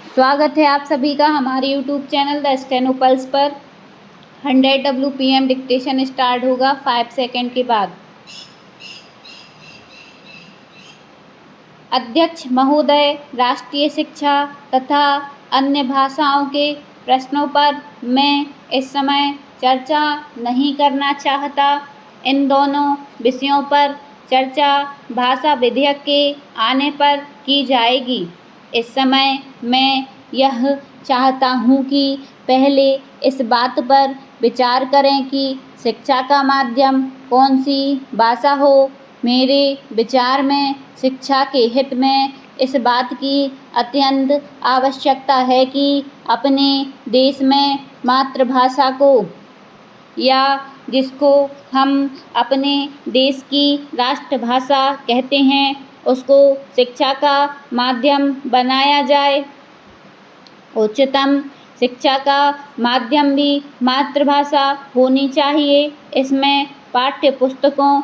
स्वागत है आप सभी का हमारे YouTube channel the steno pulse पर। 100 WPM डिक्टेशन स्टार्ट होगा 5 सेकंड के बाद। अध्यक्ष महोदय, राष्ट्रीय शिक्षा तथा अन्य भाषाओं के प्रश्नों पर मैं इस समय चर्चा नहीं करना चाहता। इन दोनों विषयों पर चर्चा भाषा विधेयक के आने पर की जाएगी। इस समय मैं यह चाहता हूँ कि पहले इस बात पर विचार करें कि शिक्षा का माध्यम कौन सी भाषा हो। मेरे विचार में शिक्षा के हित में इस बात की अत्यंत आवश्यकता है कि अपने देश में मातृभाषा को, या जिसको हम अपने देश की राष्ट्रभाषा कहते हैं, उसको शिक्षा का माध्यम बनाया जाए। उच्चतम शिक्षा का माध्यम भी मातृभाषा होनी चाहिए। इसमें पाठ्य पुस्तकों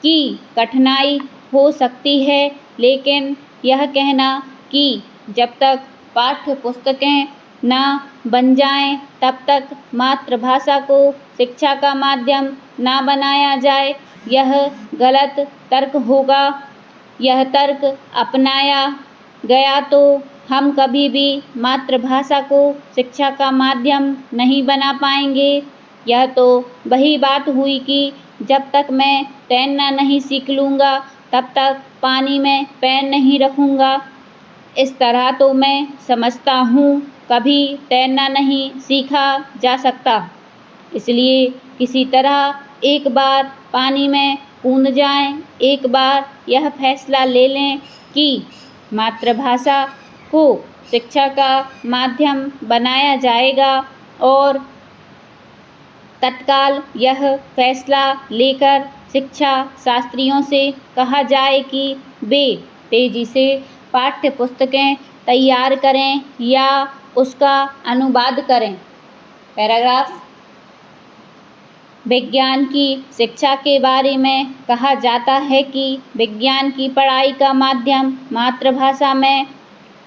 की कठिनाई हो सकती है, लेकिन यह कहना कि जब तक पाठ्य पुस्तकें ना बन जाएं, तब तक मातृभाषा को शिक्षा का माध्यम ना बनाया जाए, यह गलत तर्क होगा। यह तर्क अपनाया गया तो हम कभी भी मातृभाषा को शिक्षा का माध्यम नहीं बना पाएंगे। यह तो वही बात हुई कि जब तक मैं तैरना नहीं सीख लूँगा, तब तक पानी में पैर नहीं रखूँगा। इस तरह तो मैं समझता हूँ कभी तैरना नहीं सीखा जा सकता। इसलिए किसी तरह एक बार पानी में कूद जाएं, एक बार यह फैसला ले लें कि मातृभाषा को शिक्षा का माध्यम बनाया जाएगा, और तत्काल यह फैसला लेकर शिक्षा शास्त्रियों से कहा जाए कि वे तेजी से पाठ्य पुस्तकें तैयार करें या उसका अनुवाद करें। पैराग्राफ। विज्ञान की शिक्षा के बारे में कहा जाता है कि विज्ञान की पढ़ाई का माध्यम मातृभाषा में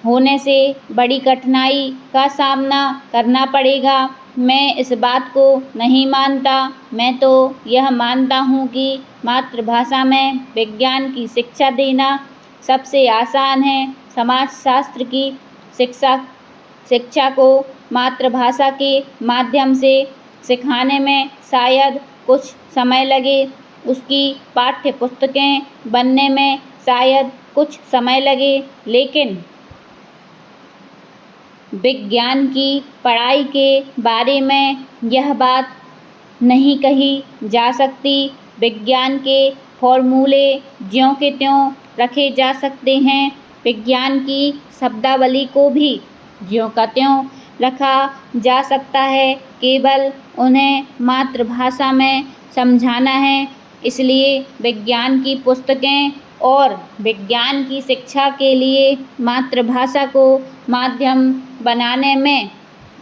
होने से बड़ी कठिनाई का सामना करना पड़ेगा। मैं इस बात को नहीं मानता। मैं तो यह मानता हूँ कि मातृभाषा में विज्ञान की शिक्षा देना सबसे आसान है। समाजशास्त्र की शिक्षा को मातृभाषा के माध्यम से सिखाने में शायद कुछ समय लगे, उसकी पाठ्य पुस्तकें बनने में शायद कुछ समय लगे, लेकिन विज्ञान की पढ़ाई के बारे में यह बात नहीं कही जा सकती। विज्ञान के फॉर्मूले ज्यों के त्यों रखे जा सकते हैं। विज्ञान की शब्दावली को भी ज्यों का त्यों रखा जा सकता है, केवल उन्हें मातृभाषा में समझाना है। इसलिए विज्ञान की पुस्तकें और विज्ञान की शिक्षा के लिए मातृभाषा को माध्यम बनाने में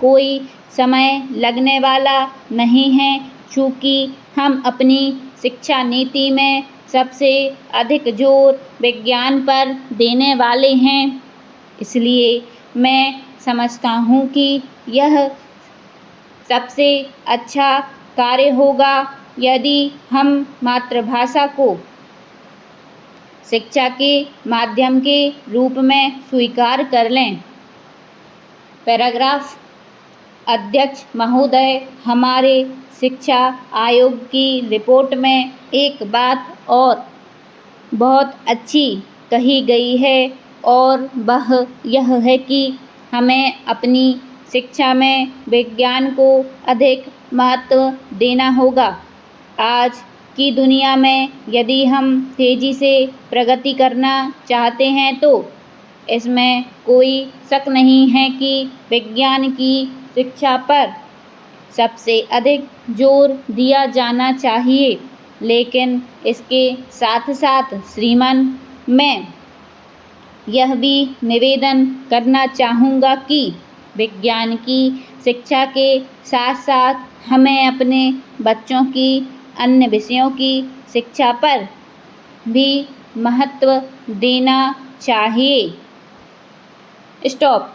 कोई समय लगने वाला नहीं है, चूँकि हम अपनी शिक्षा नीति में सबसे अधिक जोर विज्ञान पर देने वाले हैं। इसलिए मैं समझता हूँ कि यह सबसे अच्छा कार्य होगा यदि हम मातृभाषा को शिक्षा के माध्यम के रूप में स्वीकार कर लें। पैराग्राफ। अध्यक्ष महोदय, हमारे शिक्षा आयोग की रिपोर्ट में एक बात और बहुत अच्छी कही गई है, और वह यह है कि हमें अपनी शिक्षा में विज्ञान को अधिक महत्व देना होगा। आज की दुनिया में यदि हम तेज़ी से प्रगति करना चाहते हैं तो इसमें कोई शक नहीं है कि विज्ञान की शिक्षा पर सबसे अधिक जोर दिया जाना चाहिए। लेकिन इसके साथ साथ श्रीमान, मैं यह भी निवेदन करना चाहूँगा कि विज्ञान की शिक्षा के साथ साथ हमें अपने बच्चों की अन्य विषयों की शिक्षा पर भी महत्व देना चाहिए। स्टॉप।